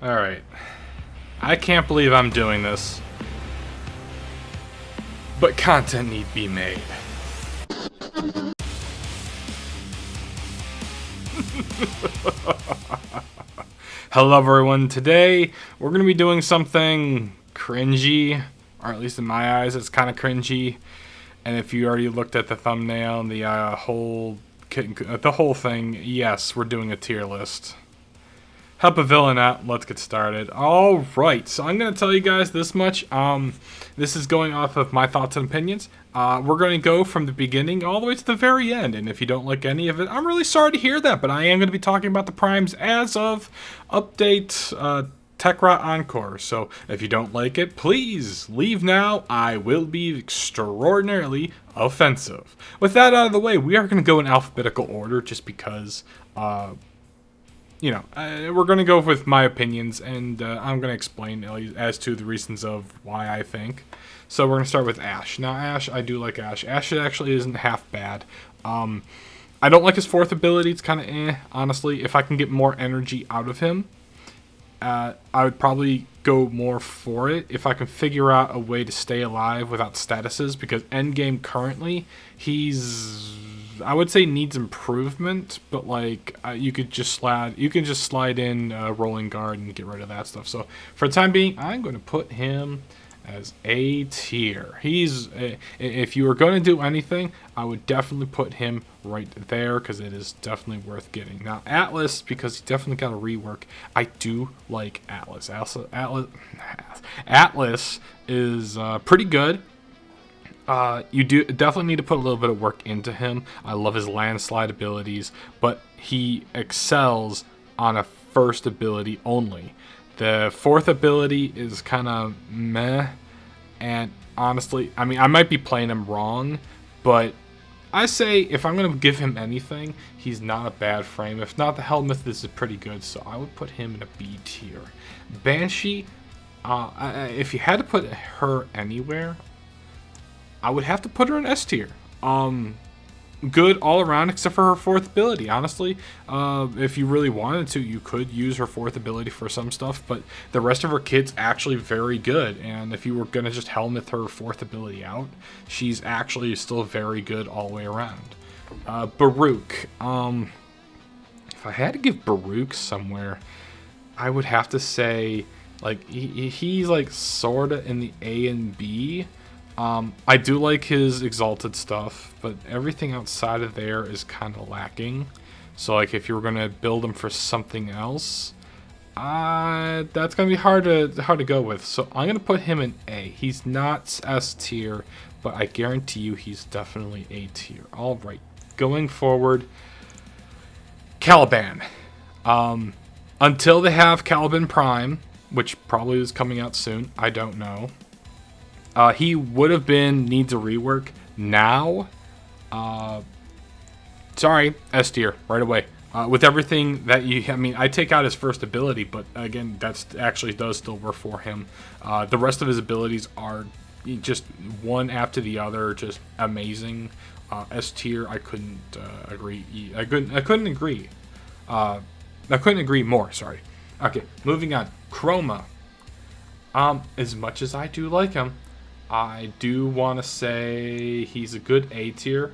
Alright. I can't believe I'm doing this. But content need be made. Hello everyone, today we're going to be doing something cringy, or at least in my eyes it's kind of cringy. And if you already looked at the thumbnail and the whole thing, yes, we're doing a tier list. Help a villain out, let's get started. Alright, so I'm going to tell you guys this much. This is going off of my thoughts and opinions. We're going to go from the beginning all the way to the very end. And if you don't like any of it, I'm really sorry to hear that. But I am going to be talking about the primes as of update Tekra Encore. So if you don't like it, please leave now. I will be extraordinarily offensive. With that out of the way, we are going to go in alphabetical order just because... we're going to go with my opinions, and I'm going to explain as to the reasons of why I think. So we're going to start with Ashe. Now, Ashe, I do like Ashe. Ashe actually isn't half bad. I don't like his fourth ability. It's kind of honestly. If I can get more energy out of him, I would probably go more for it. If I can figure out a way to stay alive without statuses, because endgame currently, I would say needs improvement, but like you can just slide in rolling guard and get rid of that stuff. So for the time being, I'm going to put him as A tier. If you were going to do anything, I would definitely put him right there because it is definitely worth getting. Now Atlas, because he definitely got a rework. I do like Atlas. Atlas is pretty good. You do definitely need to put a little bit of work into him. I love his landslide abilities, but he excels on a first ability only. The fourth ability is kind of meh, and honestly, I mean, I might be playing him wrong, but I say if I'm going to give him anything, he's not a bad frame. If not, the Helmuth is pretty good, so I would put him in a B tier. Banshee, if you had to put her anywhere, I would have to put her in S tier. Good all around except for her fourth ability. Honestly, if you really wanted to, you could use her fourth ability for some stuff, but the rest of her kit's actually very good. And if you were gonna just helmet her fourth ability out, she's actually still very good all the way around. Barook. If I had to give Barook somewhere, I would have to say like he's like sorta in the A and B. I do like his exalted stuff, but everything outside of there is kind of lacking. So like if you were going to build him for something else, that's going to be hard to go with. So I'm going to put him in A. He's not S tier, but I guarantee you he's definitely A tier. All right, going forward, Caliban. Until they have Caliban Prime, which probably is coming out soon, I don't know. He would have needs a rework now. Sorry, S tier right away. With everything that I take out his first ability, but again, that's actually does still work for him. The rest of his abilities are just one after the other, just amazing. S tier, I couldn't agree. I couldn't agree. I couldn't agree more. Sorry. Okay, moving on. Chroma. As much as I do like him, I do want to say he's a good A tier.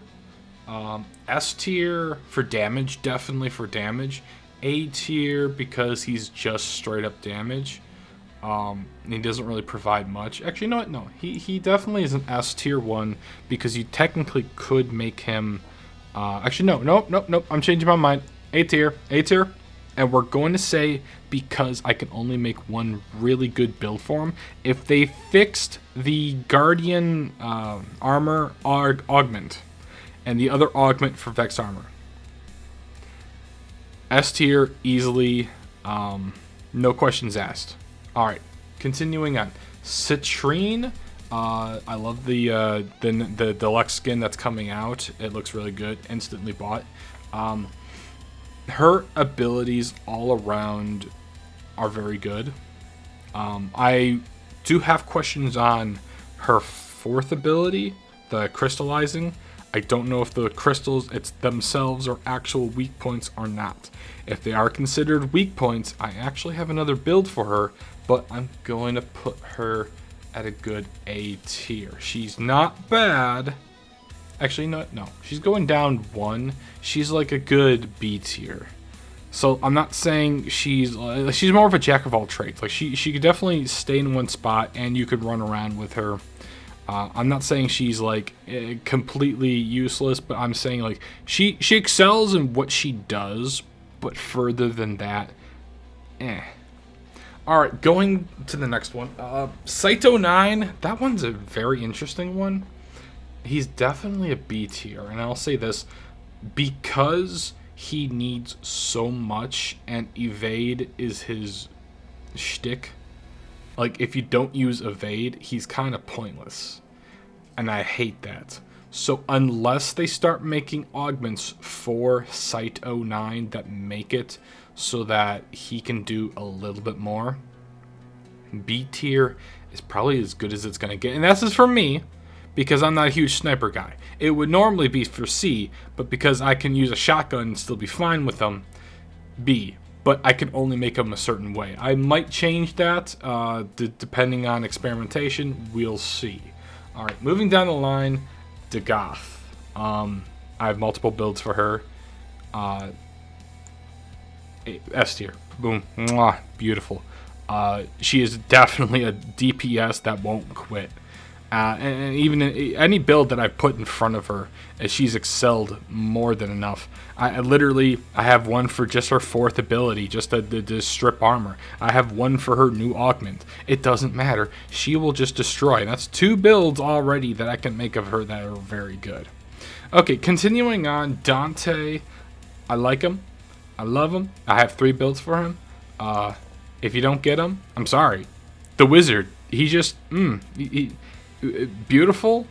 S tier for damage, definitely for damage. A tier because he's just straight up damage. He doesn't really provide much. Actually, you know what? No, he definitely is an S tier one because you technically could make him. Actually, no. I'm changing my mind. A tier. And we're going to say, because I can only make one really good build for him, if they fixed the Guardian armor augment and the other augment for Vex armor, S tier easily, no questions asked. All right, continuing on. Citrine, I love the deluxe skin that's coming out. It looks really good. Instantly bought. Her abilities all around are very good. I do have questions on her fourth ability, the crystallizing. I don't know if the crystals it's themselves are actual weak points or not. If they are considered weak points, I actually have another build for her, but I'm going to put her at a good A tier. She's not bad. Actually, no, she's going down 1. She's like a good B tier. So I'm not saying she's more of a jack of all trades. Like she could definitely stay in one spot and you could run around with her. I'm not saying she's like completely useless, but I'm saying like she excels in what she does, but further than that, All right, going to the next one. Seyto 9, that one's a very interesting one. He's definitely a B tier, and I'll say this because he needs so much, and evade is his shtick. Like, if you don't use evade, he's kind of pointless. And I hate that. So unless they start making augments for Seyto 9 that make it so that he can do a little bit more, B tier is probably as good as it's going to get. And that's just for me, because I'm not a huge sniper guy. It would normally be for C, but because I can use a shotgun and still be fine with them, B. But I can only make them a certain way. I might change that depending on experimentation. We'll see. All right, moving down the line, to Goth. I have multiple builds for her. S tier. Boom. Mwah. Beautiful. She is definitely a DPS that won't quit. And even any build that I've put in front of her, she's excelled more than enough. I have one for just her 4th ability, just the strip armor. I have one for her new augment. It doesn't matter. She will just destroy. And that's 2 builds already that I can make of her that are very good. Okay, continuing on, Dante. I like him. I love him. I have 3 builds for him. If you don't get him, I'm sorry. The wizard. He just, beautiful.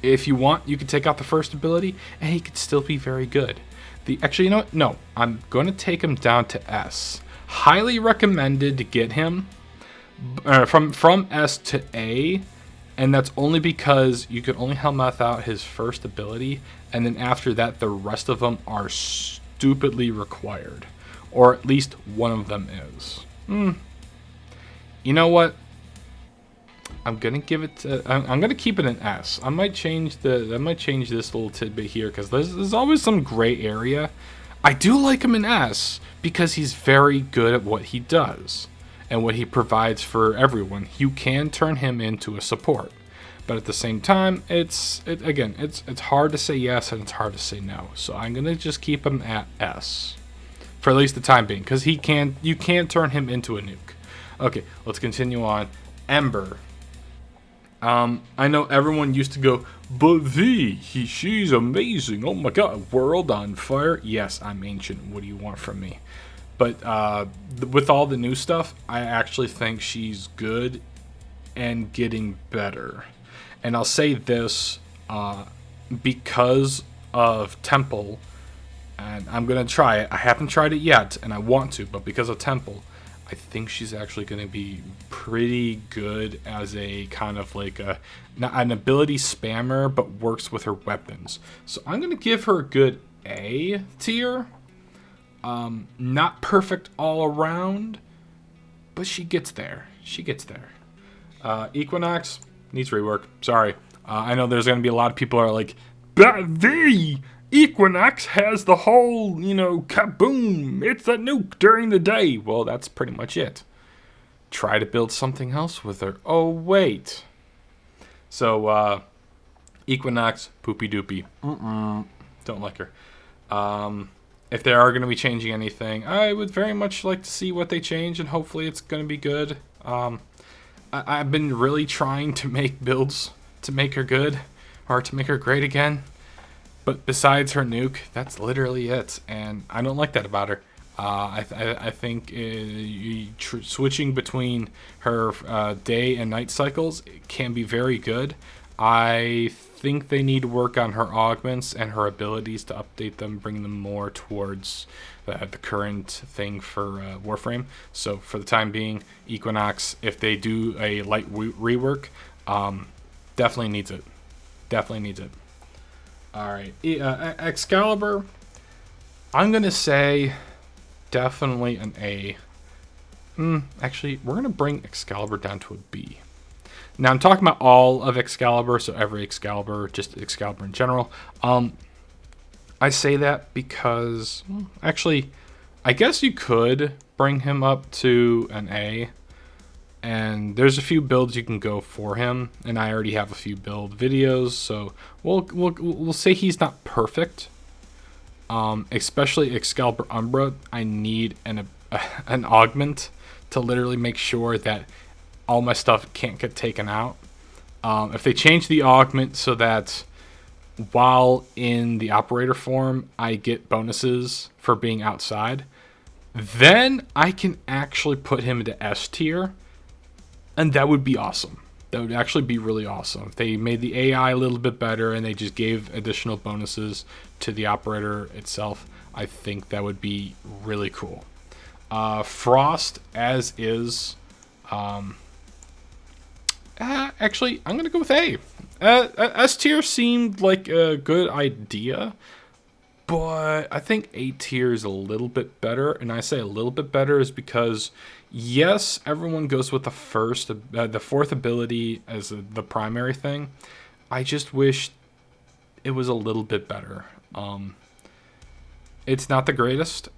If you want, you could take out the 1st ability and he could still be very good. Actually, you know what? No, I'm going to take him down to S. Highly recommended to get him from S to A, and that's only because you can only Helmuth out his 1st ability, and then after that, the rest of them are stupidly required, or at least one of them is. You know what? I'm gonna give it. I'm gonna keep it an S. I might change this little tidbit here because there's always some gray area. I do like him in S because he's very good at what he does and what he provides for everyone. You can turn him into a support, but at the same time, it's hard to say yes and it's hard to say no. So I'm gonna just keep him at S for at least the time being because you can turn him into a nuke. Okay, let's continue on. Ember. I know everyone used to go, but she's amazing. Oh my god, world on fire. Yes, I'm ancient. What do you want from me? But with all the new stuff, I actually think she's good and getting better. And I'll say this, because of Temple, and I'm going to try it. I haven't tried it yet, and I want to, but because of Temple, I think she's actually going to be pretty good as a kind of like an ability spammer, but works with her weapons. So I'm going to give her a good A tier. Not perfect all around, but she gets there. Equinox needs rework. Sorry. I know there's going to be a lot of people who are like, but the Equinox has the whole, kaboom, it's a nuke during the day. Well, that's pretty much it. Try to build something else with her. Oh, wait. So, Equinox, poopy doopy. Don't like her. If they are going to be changing anything, I would very much like to see what they change, and hopefully it's going to be good. I've been really trying to make builds to make her good, or to make her great again. But besides her nuke, that's literally it, and I don't like that about her. I think switching between her day and night cycles can be very good. I think they need to work on her augments and her abilities to update them, bring them more towards the current thing for Warframe. So for the time being, Equinox, if they do a light rework, definitely needs it. Definitely needs it. All right, Excalibur. I'm gonna say definitely an A. Actually, we're gonna bring Excalibur down to a B. Now I'm talking about all of Excalibur, so every Excalibur, just Excalibur in general. I say that because, actually, I guess you could bring him up to an A. And there's a few builds you can go for him, and I already have a few build videos, so we'll say he's not perfect. Especially Excalibur Umbra, I need an augment to literally make sure that all my stuff can't get taken out. If they change the augment so that while in the operator form I get bonuses for being outside, then I can actually put him into S tier. And that would be awesome. That would actually be really awesome. If they made the AI a little bit better and they just gave additional bonuses to the operator itself, I think that would be really cool. Frost, as is. Actually, I'm going to go with A. S tier seemed like a good idea, but I think A tier is a little bit better. And I say a little bit better is because, yes, everyone goes with the fourth ability as the primary thing. I just wish it was a little bit better. It's not the greatest,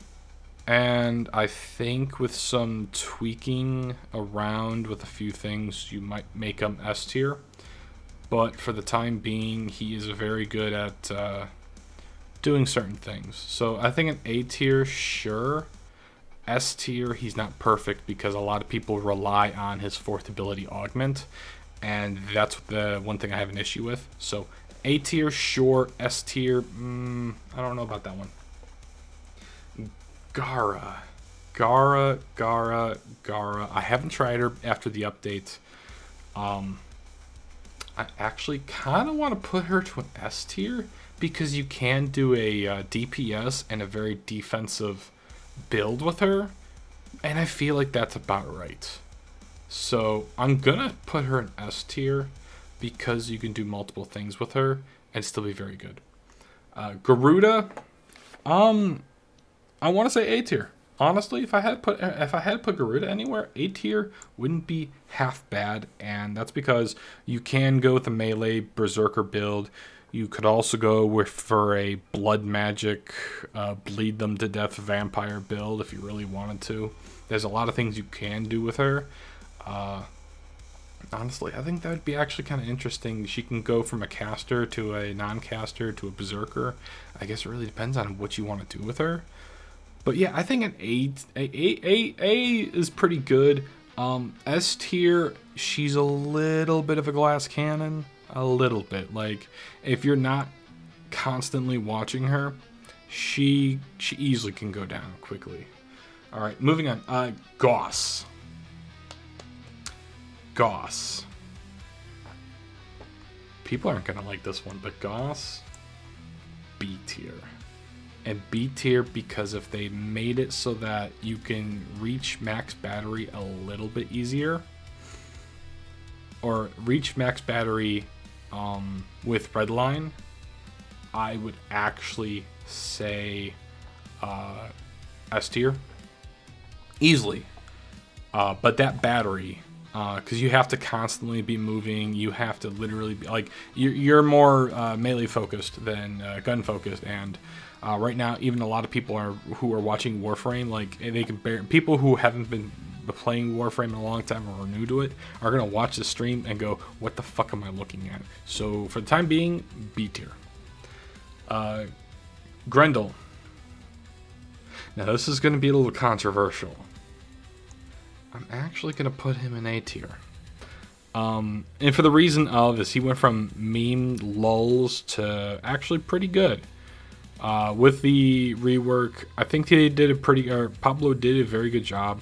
and I think with some tweaking around with a few things, you might make him S tier. But for the time being, he is very good at doing certain things. So I think an A tier, sure. S tier, he's not perfect because a lot of people rely on his fourth ability augment, and that's the one thing I have an issue with. So A tier, sure. S tier, I don't know about that one. Gara. I haven't tried her after the update. I actually kind of want to put her to an S tier because you can do a DPS and a very defensive build with her, and I feel like that's about right. So I'm gonna put her in S tier because you can do multiple things with her and still be very good. Garuda, I want to say A tier. Honestly, if I had put Garuda anywhere, A tier wouldn't be half bad, and that's because you can go with a melee berserker build. You could also go for a blood magic, bleed them to death vampire build if you really wanted to. There's a lot of things you can do with her. Honestly, I think that would be actually kind of interesting. She can go from a caster to a non-caster to a berserker. I guess it really depends on what you want to do with her. But yeah, I think an A is pretty good. S tier, she's a little bit of a glass cannon. A little bit. Like, if you're not constantly watching her, she easily can go down quickly. All right, moving on. Goss. People aren't gonna like this one, but Goss, B tier. And B tier because if they made it so that you can reach max battery a little bit easier, or reach max battery with Redline, I would actually say S tier easily. But that battery, because you have to constantly be moving, you have to literally be like you're more melee focused than gun focused, and right now even a lot of people who are watching Warframe, like they can people who haven't been playing Warframe in a long time or are new to it are gonna watch the stream and go, what the fuck am I looking at? So for the time being, B tier. Grendel. Now this is gonna be a little controversial. I'm actually gonna put him in A tier. And for the reason of is he went from meme lulls to actually pretty good. With the rework, I think they did Pablo did a very good job.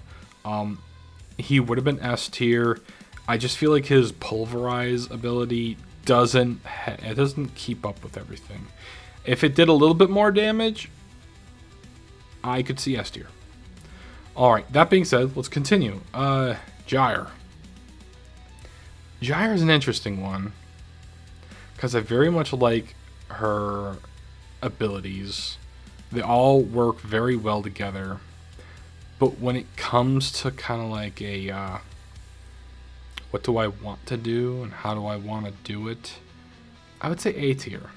He would have been S tier. I just feel like his pulverize ability doesn't keep up with everything. If it did a little bit more damage, I could see S tier. All right. That being said, let's continue. Gyre. Gyre is an interesting one because I very much like her abilities. They all work very well together. But when it comes to kind of like a what do I want to do and how do I want to do it, I would say A tier.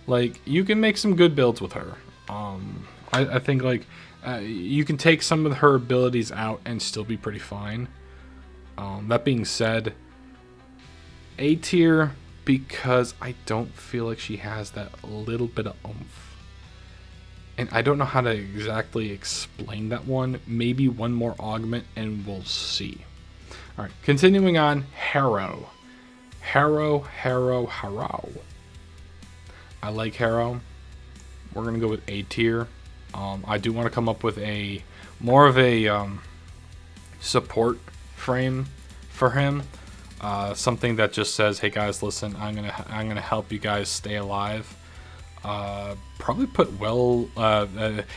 Like, you can make some good builds with her. I think like you can take some of her abilities out and still be pretty fine. That being said, A tier, because I don't feel like she has that little bit of oomph. And I don't know how to exactly explain that one. Maybe one more augment and we'll see. Alright, continuing on, Harrow. Harrow. I like Harrow. We're going to go with A tier. I do want to come up with a more of a support frame for him. Something that just says, "Hey guys, listen, I'm gonna help you guys stay alive." Probably put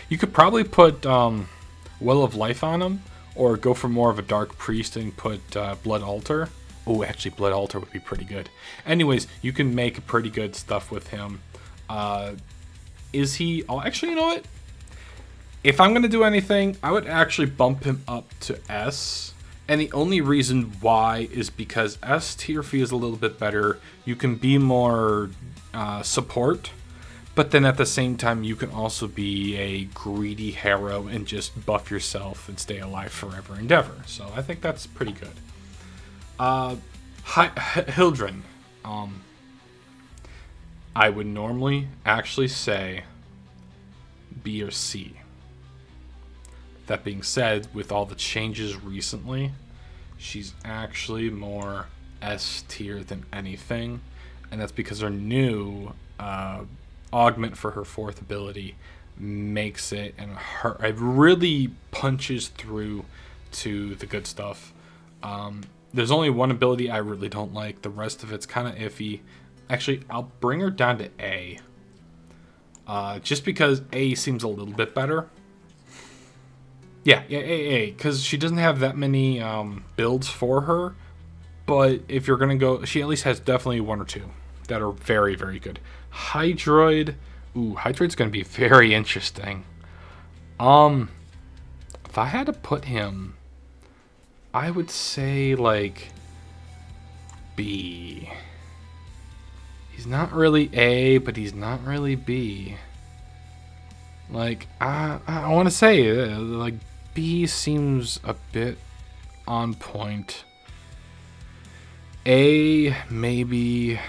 you could probably put Well of Life on him, or go for more of a Dark Priest and put Blood Altar. Oh, actually, Blood Altar would be pretty good. Anyways, you can make pretty good stuff with him. Is he? Oh, actually, you know what? If I'm gonna do anything, I would actually bump him up to S. And the only reason why is because S tier feels a little bit better. You can be more support, but then at the same time, you can also be a greedy Harrow and just buff yourself and stay alive forever and ever. So I think that's pretty good. Hilldren. I would normally actually say B or C. That being said, with all the changes recently, she's actually more S tier than anything, and that's because her new augment for her 4th ability makes it, and it really punches through to the good stuff. There's only one ability I really don't like. The rest of it's kind of iffy. Actually, I'll bring her down to A. Just because A seems a little bit better. Yeah, A, because she doesn't have that many builds for her. But if you're going to go, she at least has definitely 1 or 2 that are very, very good. Hydroid. Ooh, Hydroid's going to be very interesting. If I had to put him, I would say, like, B. He's not really A, but he's not really B. Like, I want to say, like, B seems a bit on point. A, maybe.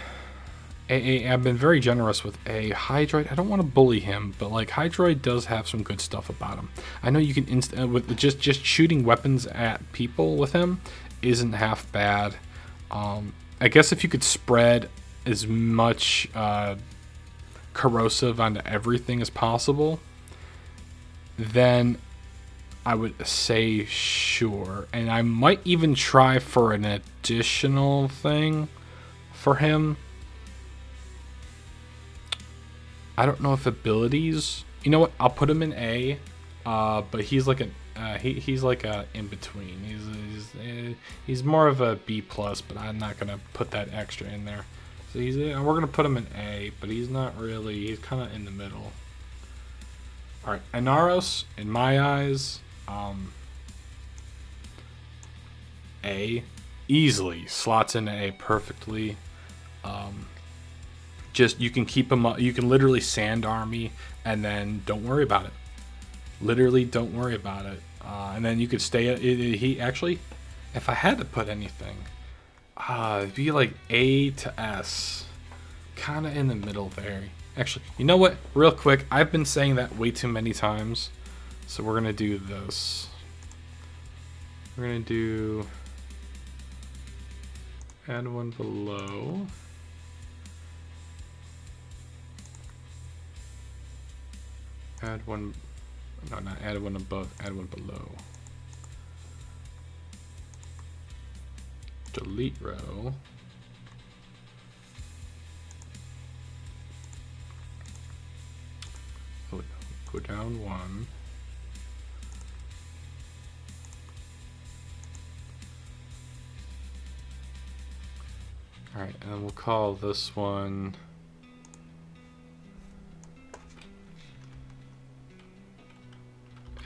I've been very generous with A. Hydroid, I don't want to bully him, but, like, Hydroid does have some good stuff about him. I know you can, with just shooting weapons at people with him isn't half bad. I guess if you could spread as much corrosive onto everything as possible, then I would say sure. And I might even try for an additional thing for him. I don't know if abilities. You know what? I'll put him in A, but he's like he's like a in between. He's more of a B plus, but I'm not gonna put that extra in there. So we're gonna put him in A, but he's not really. He's kind of in the middle. All right, Inaros, in my eyes, A, easily slots into A perfectly. Just you can keep him up. You can literally sand army, and then don't worry about it. Literally, don't worry about it. And then you could stay. He actually, if I had to put anything, it'd be like A to S, kind of in the middle there. Actually, you know what? Real quick, I've been saying that way too many times, so we're gonna do this. We're gonna do add one below. Add one, no, not add one above, add one below. Delete row. Go down one. Alright, and we'll call this one...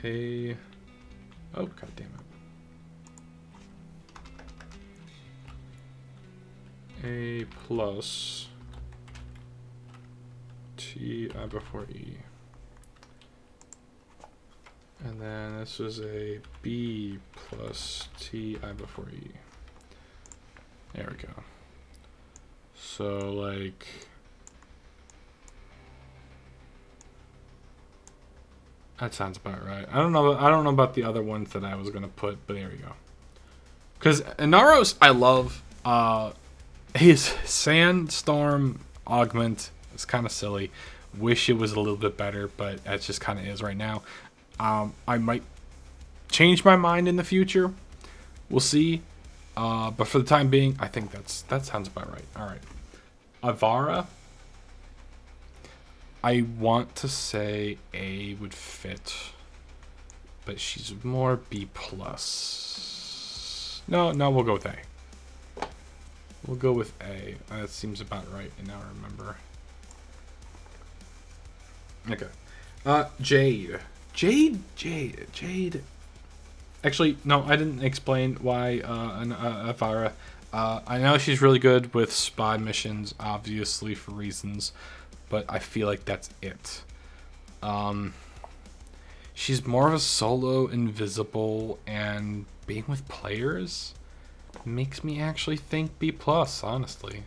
A... Oh, god damn it. A plus T I before E. And then this is a B plus T I before E. There we go. So like that sounds about right. I don't know about the other ones that I was gonna put, but there we go. Because Inaros I love. His Sandstorm augment is kind of silly. Wish it was a little bit better, but that just kind of is right now. I might change my mind in the future. We'll see. But for the time being, I think that sounds about right. All right. Avara. I want to say A would fit, but she's more B plus. No, we'll go with A. We'll go with A. That seems about right, and now I remember. Okay. Jade. Jade. Actually, no, I didn't explain why Avara. I know she's really good with spy missions, obviously for reasons, but I feel like that's it. She's more of a solo, invisible, and being with players makes me actually think B+, honestly.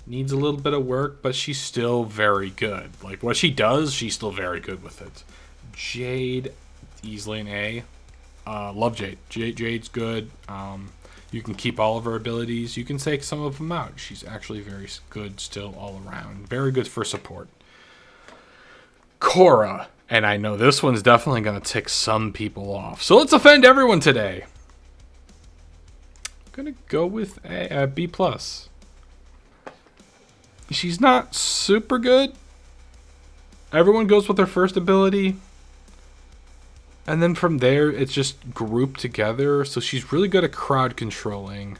Needs a little bit of work, but she's still very good. Like, what she does, she's still very good with it. Jade, easily an A. Love Jade. Jade's good. You can keep all of her abilities. You can take some of them out. She's actually very good still all around. Very good for support. Kora. And I know this one's definitely going to tick some people off. So let's offend everyone today. I'm going to go with a B+. She's not super good. Everyone goes with their first ability. And then from there, it's just grouped together. So she's really good at crowd controlling.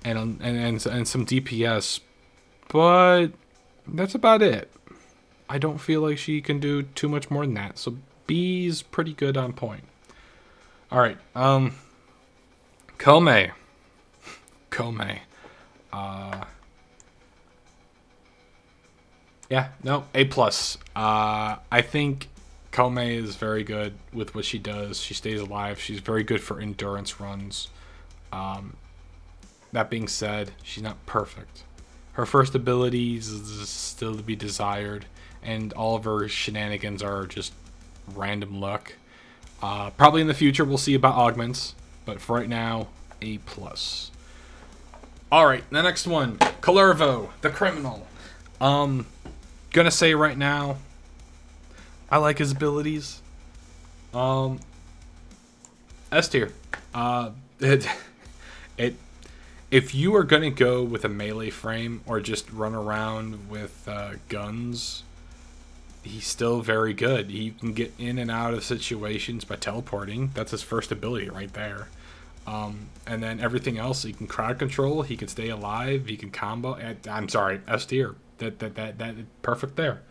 And some DPS. But that's about it. I don't feel like she can do too much more than that. So B's pretty good on point. Alright. Kome. Yeah, no, A+. I think Kome is very good with what she does. She stays alive. She's very good for endurance runs. That being said, she's not perfect. Her first abilities is still to be desired, and all of her shenanigans are just random luck. Probably in the future we'll see about augments, but for right now, A+. Alright, the next one. Callervo, the criminal. Gonna say right now, I like his abilities. S tier. If you are gonna go with a melee frame or just run around with guns, he's still very good. He can get in and out of situations by teleporting. That's his first ability right there. And then everything else, he can crowd control. He can stay alive. He can combo. I'm sorry, S tier. That perfect there.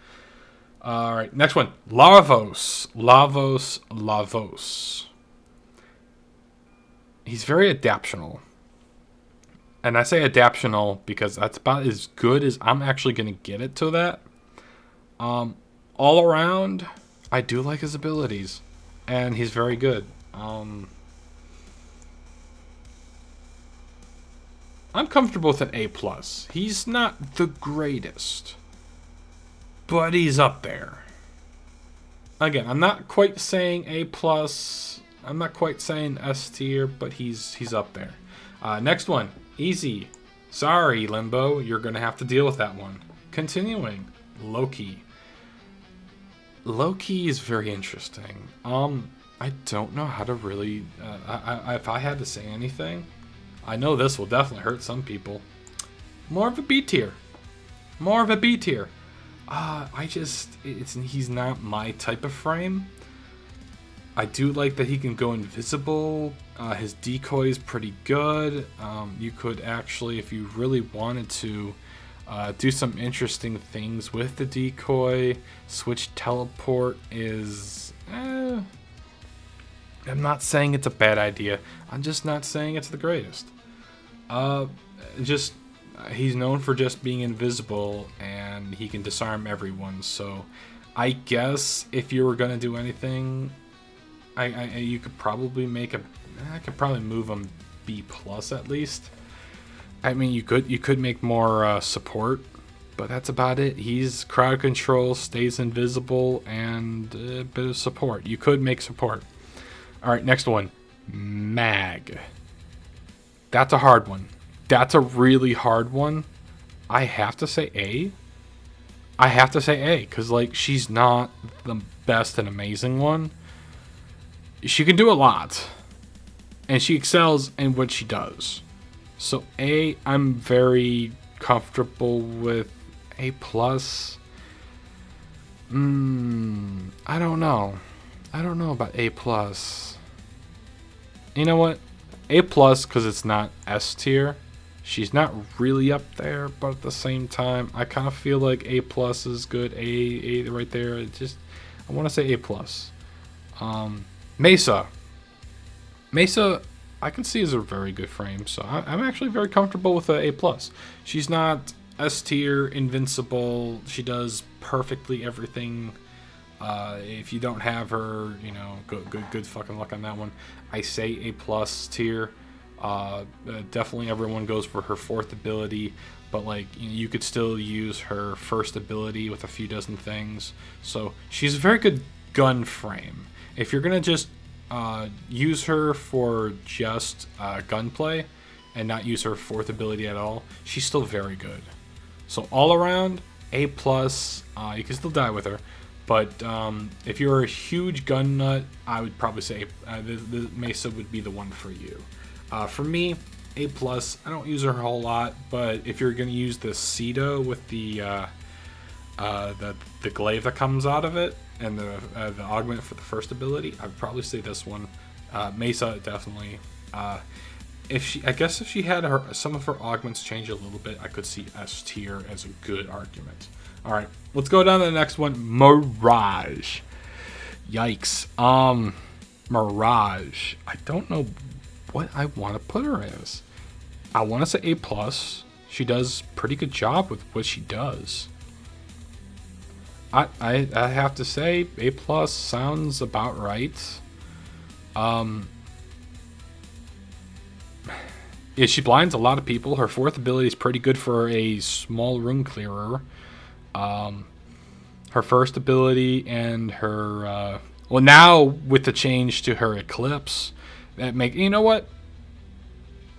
All right, next one. Lavos. He's very adaptional. And I say adaptional because that's about as good as I'm actually going to get it to that. All around, I do like his abilities. And he's very good. I'm comfortable with an A+. He's not the greatest, but he's up there. Again, I'm not quite saying A+. I'm not quite saying S tier, but he's up there. Next one, easy. Sorry, Limbo, you're gonna have to deal with that one. Continuing, Loki. Loki is very interesting. I don't know how to really. If I had to say anything. I know this will definitely hurt some people. More of a B tier. He's not my type of frame. I do like that he can go invisible. His decoy is pretty good. You could actually, if you really wanted to, do some interesting things with the decoy. Switch teleport is... I'm not saying it's a bad idea. I'm just not saying it's the greatest. He's known for just being invisible, and he can disarm everyone. So I guess if you were going to do anything... you could probably I could probably move him B+ at least. I mean, you could make more support, but that's about it. He's crowd control, stays invisible, and a bit of support. You could make support. All right, next one, Mag. That's a hard one. That's a really hard one. I have to say A. Because like she's not the best and amazing one. She can do a lot, and she excels in what she does. So A, I'm very comfortable with A+. I don't know about A+. You know what? A+, because it's not S tier. She's not really up there, but at the same time, I kind of feel like A+ is good. A right there. I want to say A+. Mesa, I can see is a very good frame, so I'm actually very comfortable with a A+. She's not S tier, invincible. She does perfectly everything. If you don't have her, you know, good fucking luck on that one. I say A+ tier. Definitely everyone goes for her 4th ability, but like you could still use her 1st ability with a few dozen things. So she's a very good gun frame. If you're gonna just use her for just gunplay and not use her 4th ability at all, she's still very good. So all around, A+. You can still die with her, but if you're a huge gun nut, I would probably say the Mesa would be the one for you. For me, A+. I don't use her a whole lot, but if you're gonna use the Seyto with the glaive that comes out of it, and the augment for the 1st ability, I'd probably say this one. Mesa, definitely. I guess if she had some of her augments change a little bit, I could see S tier as a good argument. All right, let's go down to the next one, Mirage. Yikes. Mirage. I don't know what I want to put her as. I want to say A+. She does pretty good job with what she does. I have to say A+ sounds about right. Yeah, she blinds a lot of people. Her 4th ability is pretty good for a small room clearer. Her 1st ability and her well, now with the change to her Eclipse, you know what?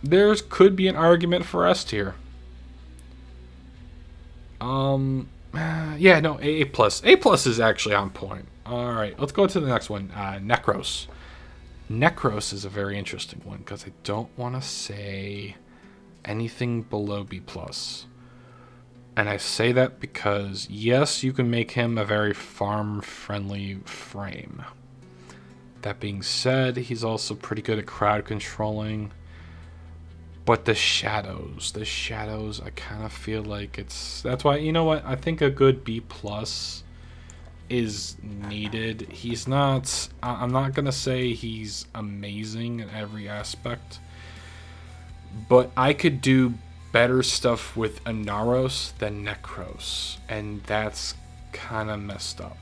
There's could be an argument for S tier. Yeah, no, A+. A+ is actually on point. All right, let's go to the next one. Necross. Necross is a very interesting one because I don't want to say anything below B+. And I say that because, yes, you can make him a very farm-friendly frame. That being said, he's also pretty good at crowd controlling. But the shadows, I kind of feel like that's why, you know what, I think a good B+ is needed. He's not, I'm not going to say he's amazing in every aspect, but I could do better stuff with Inaros than Necross, and that's kind of messed up.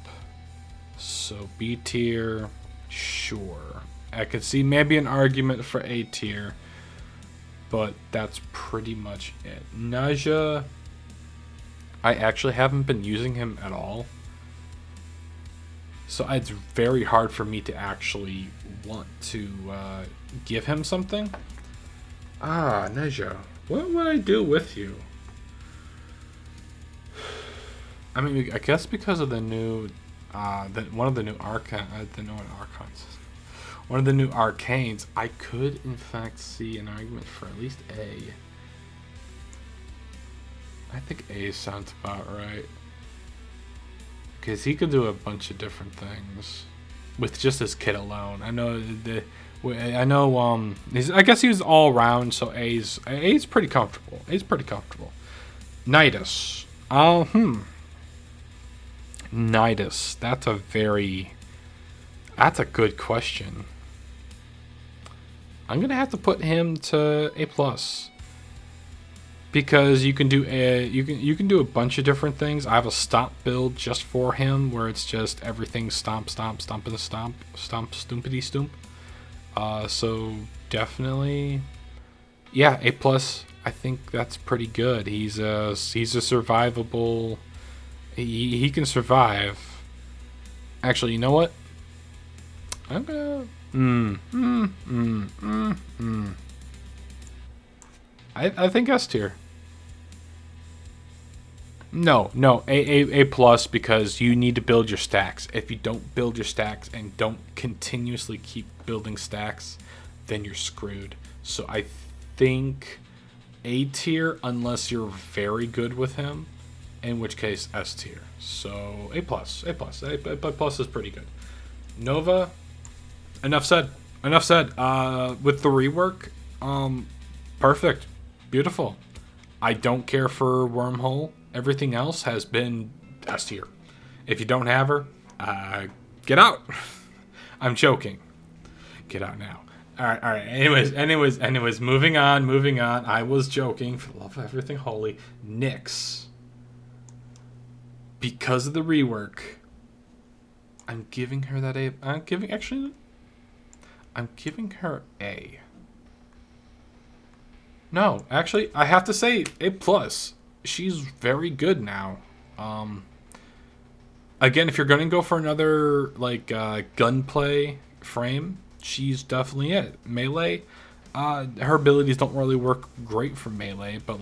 So B tier, sure. I could see maybe an argument for A tier, but that's pretty much it. Naja, I actually haven't been using him at all, so it's very hard for me to actually want to give him something. Naja, what would I do with you? I mean, I guess because of the new, one of the new one of the new arcanes, I could in fact see an argument for at least A. I think A sounds about right, because he could do a bunch of different things. with just his kit alone. I know I guess he was all around, so A's pretty comfortable. A's pretty comfortable. Nidus. Nidus. That's a good question. I'm gonna have to put him to A+. Because you can do a bunch of different things. I have a stomp build just for him, where it's just everything stomp, stomp, stomp, and stomp, stomp, stompity stomp. So definitely, yeah, A+. I think that's pretty good. He's a survivable. He can survive. Actually, you know what? I'm gonna. I think S tier. No, A plus, because you need to build your stacks. If you don't build your stacks and don't continuously keep building stacks, then you're screwed. So I think A tier, unless you're very good with him, in which case S tier. So A plus is pretty good. Nova, enough said. With the rework, perfect, beautiful. I don't care for Wormhole. Everything else has been S tier. If you don't have her, get out. I'm joking. Get out now. All right. Anyways. Moving on. I was joking. For the love of everything holy, Nyx. Because of the rework, I'm giving her that A. I'm giving her A. No, actually, I have to say A plus. She's very good now. Again, if you're gonna go for another gunplay frame, she's definitely it. Melee, her abilities don't really work great for melee, but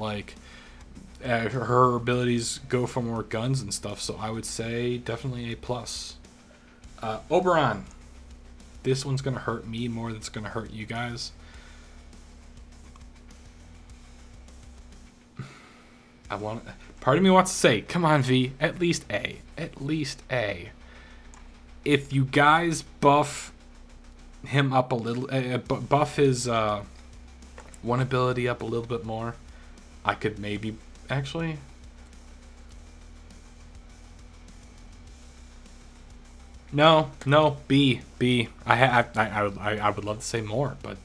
her abilities go for more guns and stuff. So I would say definitely A plus. Oberon. This one's gonna hurt me more than it's gonna hurt you guys. Part of me wants to say, come on, V, at least A. If you guys buff him up a little, buff his one ability up a little bit more, I could maybe actually. No, B. I would love to say more, but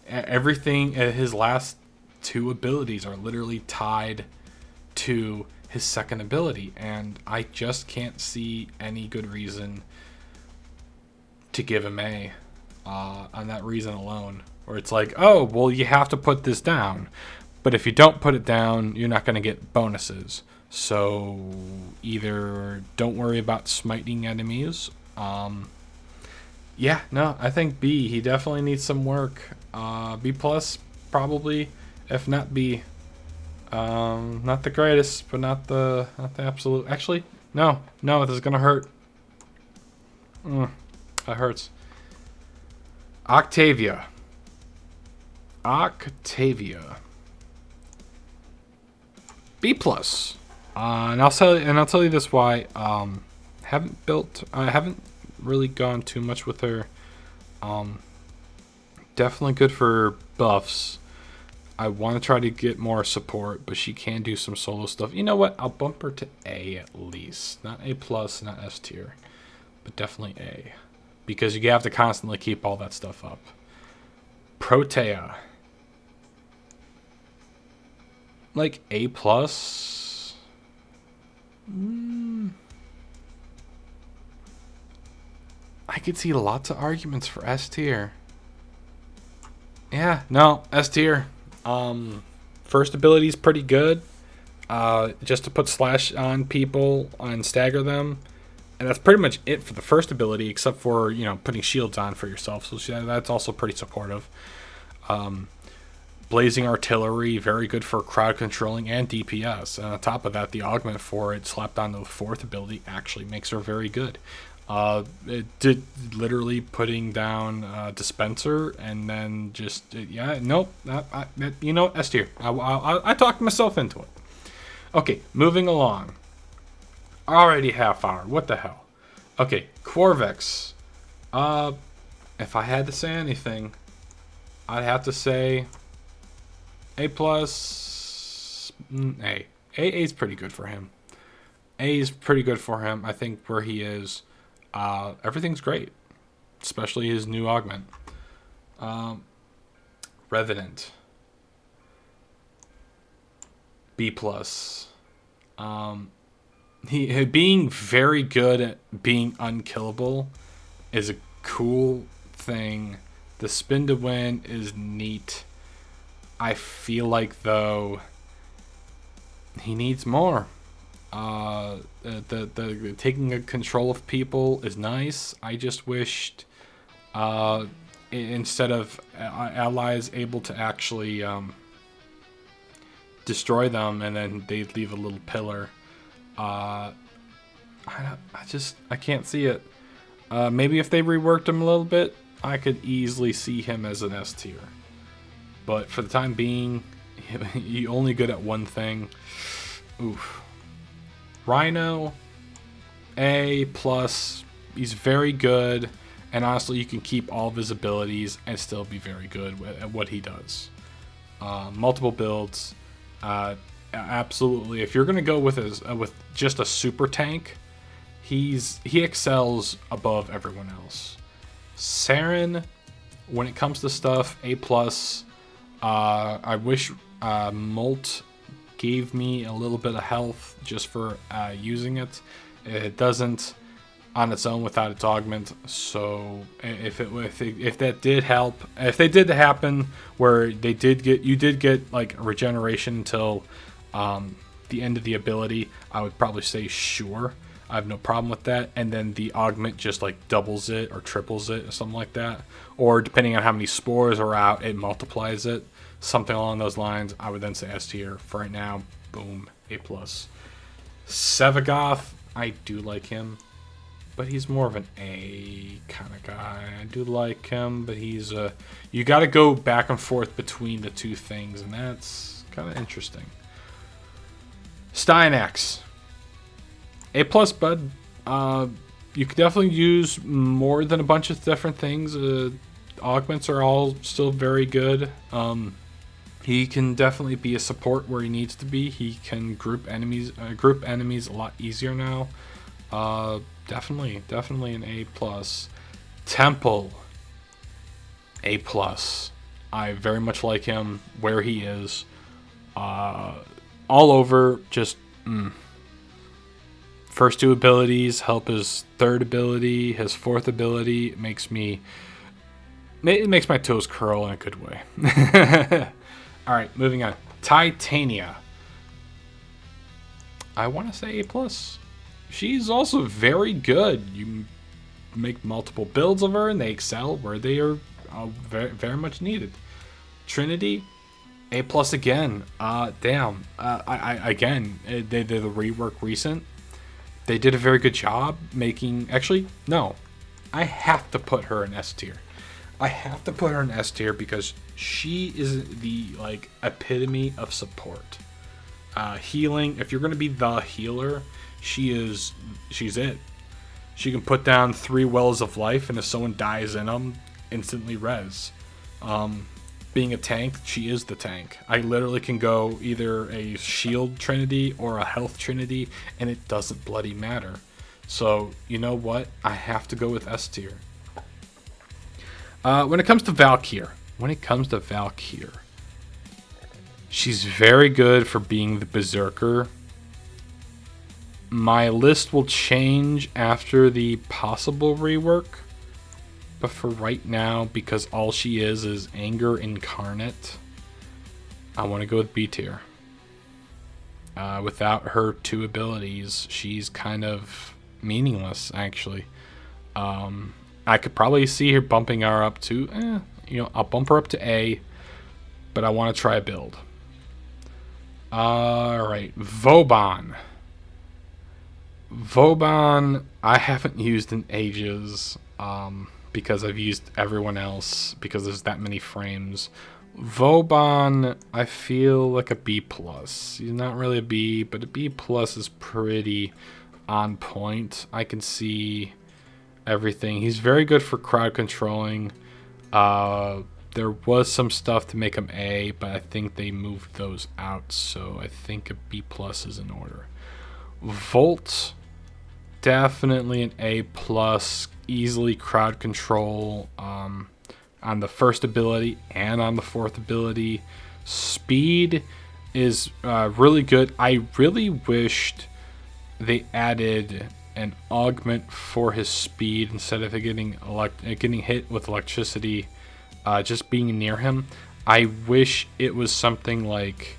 everything, his last two abilities are literally tied to his second ability, and I just can't see any good reason to give him A on that reason alone, where it's like, oh, well, you have to put this down, but if you don't put it down, you're not going to get bonuses. So either don't worry about smiting enemies. Yeah, no, I think B. He definitely needs some work. B plus probably, if not B. Not the greatest, but not the absolute. Actually, no, this is gonna hurt. That hurts. Octavia. B plus. And I'll tell you this why. I haven't really gone too much with her. Definitely good for buffs. I want to try to get more support, but she can do some solo stuff. You know what? I'll bump her to A at least. Not A plus, not S tier, but definitely A, because you have to constantly keep all that stuff up. Protea. Like A plus. I could see lots of arguments for S tier. Yeah, no, S tier. First ability is pretty good. Just to put slash on people and stagger them, and that's pretty much it for the first ability, except for putting shields on for yourself. So that's also pretty supportive. Blazing artillery, very good for crowd controlling and DPS. And on top of that, the augment for it slapped on the fourth ability actually makes her very good. It did literally putting down dispenser, and then just S tier. I talked myself into it. Okay, moving along. Already half hour. What the hell? Okay, Corvex. If I had to say anything, I'd have to say A plus. A. A is pretty good for him. A is pretty good for him. I think where he is, everything's great, especially his new augment. Revenant. B plus. He being very good at being unkillable is a cool thing. The spin to win is neat. I feel like though he needs more. The taking a control of people is nice. I just wished instead of allies able to actually destroy them and then they leave a little pillar. I can't see it. Maybe if they reworked him a little bit, I could easily see him as an S tier. But for the time being, he only good at one thing. Oof. Rhino, A plus. He's very good, and honestly, you can keep all of his abilities and still be very good at what he does. Multiple builds. Absolutely. If you're gonna go with just a super tank, he excels above everyone else. Sarin, when it comes to stuff, A plus. I wish Molt gave me a little bit of health just for using it. It doesn't on its own without its augment. So if that did help, if they did happen where you did get like a regeneration until the end of the ability, I would probably say sure. I have no problem with that. And then the augment just like doubles it or triples it or something like that. Or depending on how many spores are out, it multiplies it. Something along those lines. I would then say S tier. For right now, boom, A plus. Sevagoth, I do like him, but he's more of an A kind of guy. I do like him, but he's you got to go back and forth between the two things, and that's kind of interesting. Steinax, A plus, bud. You could definitely use more than a bunch of different things. Augments are all still very good. He can definitely be a support where he needs to be. He can group enemies a lot easier now. Definitely an A plus. Temple, A plus. I very much like him where he is. All over, just first two abilities help his third ability, his fourth ability. It makes my toes curl in a good way. All right, moving on. Titania. I want to say A plus. She's also very good. You make multiple builds of her, and they excel where they are very, very much needed. Trinity, A plus again. Damn. Again, they did the rework recent. They did a very good job making. Actually, no. I have to put her in S tier. I have to put her in S tier because she is the like epitome of support. Healing. If you're gonna be the healer, she's it. She can put down 3 wells of life, and if someone dies in them, instantly res. Being a tank, she is the tank. I literally can go either a shield trinity or a health trinity, and it doesn't bloody matter. So you know what? I have to go with S tier. When it comes to Valkyr, she's very good for being the berserker. My list will change after the possible rework, but for right now, because all she is anger incarnate, I want to go with B tier. Without her 2 abilities, she's kind of meaningless, actually. I could probably see her bumping her up to, I'll bump her up to A, but I want to try a build. Alright, Vobon. Vobon, I haven't used in ages, because I've used everyone else, because there's that many frames. Vobon, I feel like a B+. He's not really a B, but a B+ is pretty on point. I can see everything. He's very good for crowd controlling. There was some stuff to make him A, but I think they moved those out, so I think a B+ is in order. Volt, definitely an A+, easily crowd control on the first ability and on the fourth ability. Speed is really good. I really wished they added an augment for his speed instead of getting hit with electricity just being near him. I wish it was something like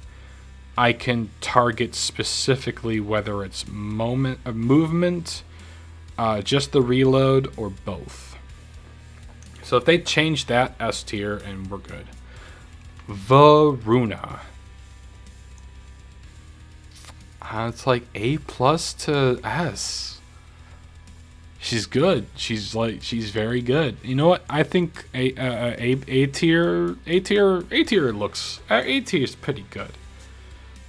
I can target specifically whether it's movement, just the reload, or both. So if they change that, S tier, and we're good. Veruna. It's like A+ to S. She's good. She's very good. You know what? I think A tier looks A tier is pretty good.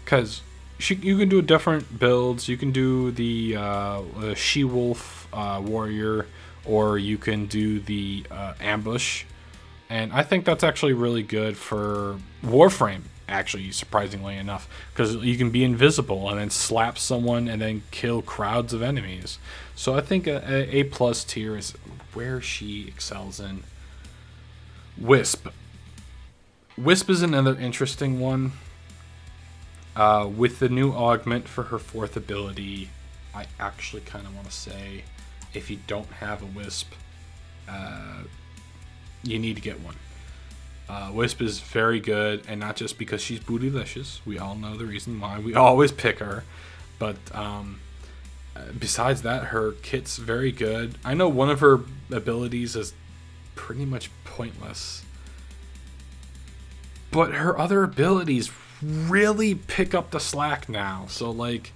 Because you can do different builds. You can do the she-wolf warrior, or you can do the ambush. And I think that's actually really good for Warframe, actually, surprisingly enough. Because you can be invisible and then slap someone and then kill crowds of enemies. So I think a A+ tier is where she excels in. Wisp. Wisp is another interesting one. With the new augment for her fourth ability, I actually kind of want to say, if you don't have a Wisp, you need to get one. Wisp is very good, and not just because she's bootylicious. We all know the reason why we always pick her. But besides that, her kit's very good. I know one of her abilities is pretty much pointless, but her other abilities really pick up the slack now. So like,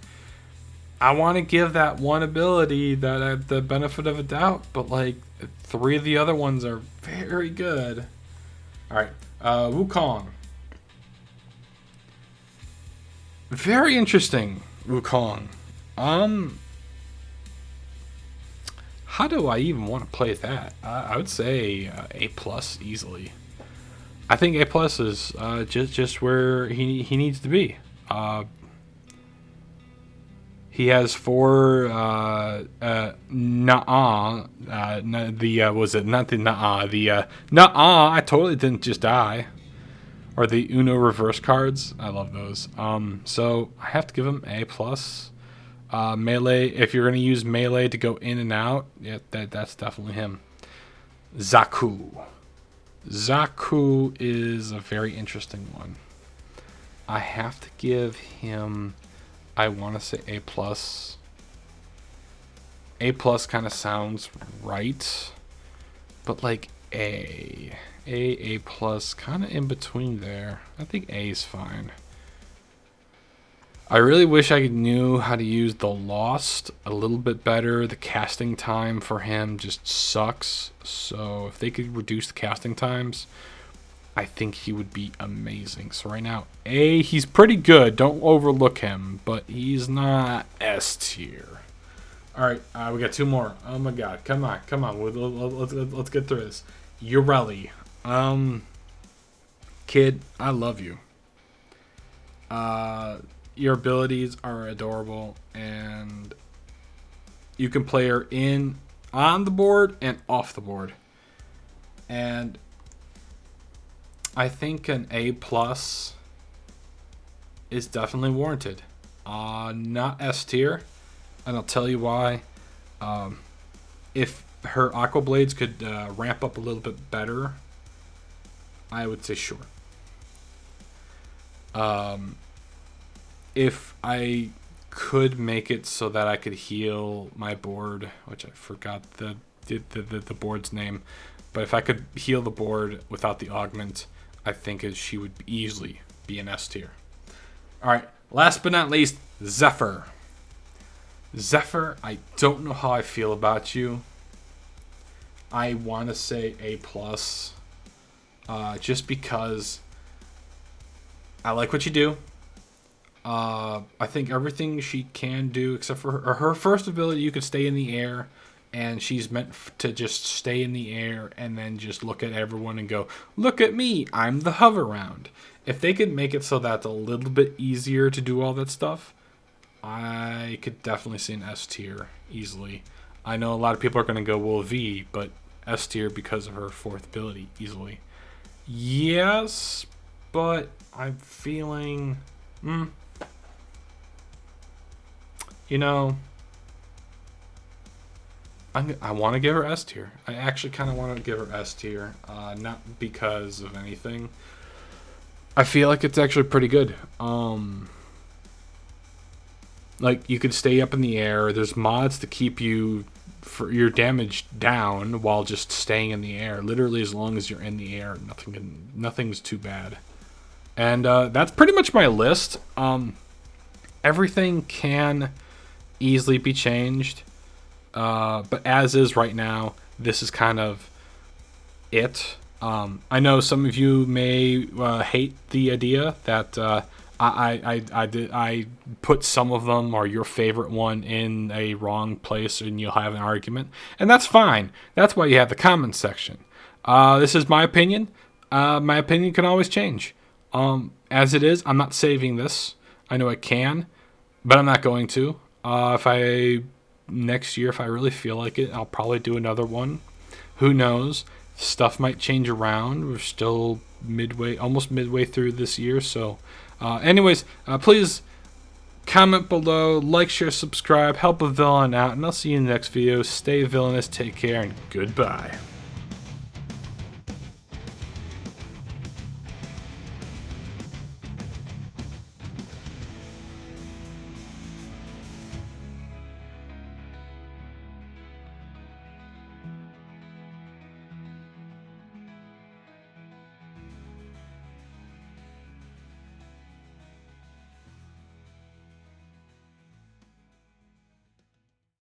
I want to give that one ability that the benefit of a doubt, but like 3 of the other ones are very good. All right, Wukong. Very interesting, Wukong. How do I even want to play that? I would say A+ easily. I think A+ is just where he needs to be. He has 4 Na. Was it not the Na? The Na. I totally didn't just die. Or the Uno reverse cards. I love those. So I have to give him A+. Melee. If you're gonna use melee to go in and out, yeah, that's definitely him. Zaku. Zaku is a very interesting one. I have to give him, I want to say A+. A+ kind of sounds right, but like A+, kind of in between there. I think A is fine. I really wish I knew how to use the Lost a little bit better. The casting time for him just sucks. So if they could reduce the casting times, I think he would be amazing. So right now, A, he's pretty good. Don't overlook him, but he's not S tier. All right, we got 2 more. Oh my God, come on. Let's get through this. Ureli. Kid, I love you. Your abilities are adorable, and you can play her on the board and off the board. And I think an A+ is definitely warranted. Not S tier, and I'll tell you why. If her Aqua Blades could ramp up a little bit better, I would say sure. If I could make it so that I could heal my board, which I forgot the board's name, but if I could heal the board without the augment, I think she would easily be an S tier. All right, last but not least, Zephyr. Zephyr, I don't know how I feel about you. I want to say A+, just because I like what you do. I think everything she can do, except for her first ability, you can stay in the air and she's meant to just stay in the air and then just look at everyone and go, look at me, I'm the hover round. If they could make it so that's a little bit easier to do all that stuff, I could definitely see an S tier easily. I know a lot of people are going to go, well, V, but S tier because of her 4th ability easily. Yes, but I'm feeling, you know, I want to give her S tier. I actually kind of want to give her S tier, not because of anything. I feel like it's actually pretty good. Like, you could stay up in the air. There's mods to keep you for your damage down while just staying in the air. Literally, as long as you're in the air, nothing's too bad. And that's pretty much my list. Everything can easily be changed. But as is right now, this is kind of it. I know some of you may hate the idea that I put some of them or your favorite one in a wrong place and you'll have an argument. And that's fine. That's why you have the comments section. This is my opinion. My opinion can always change. As it is, I'm not saving this. I know I can, but I'm not going to. Next year, if I really feel like it, I'll probably do another one. Who knows? Stuff might change around. We're still almost midway through this year. So, anyways, please comment below, like, share, subscribe, help a villain out, and I'll see you in the next video. Stay villainous, take care, and goodbye.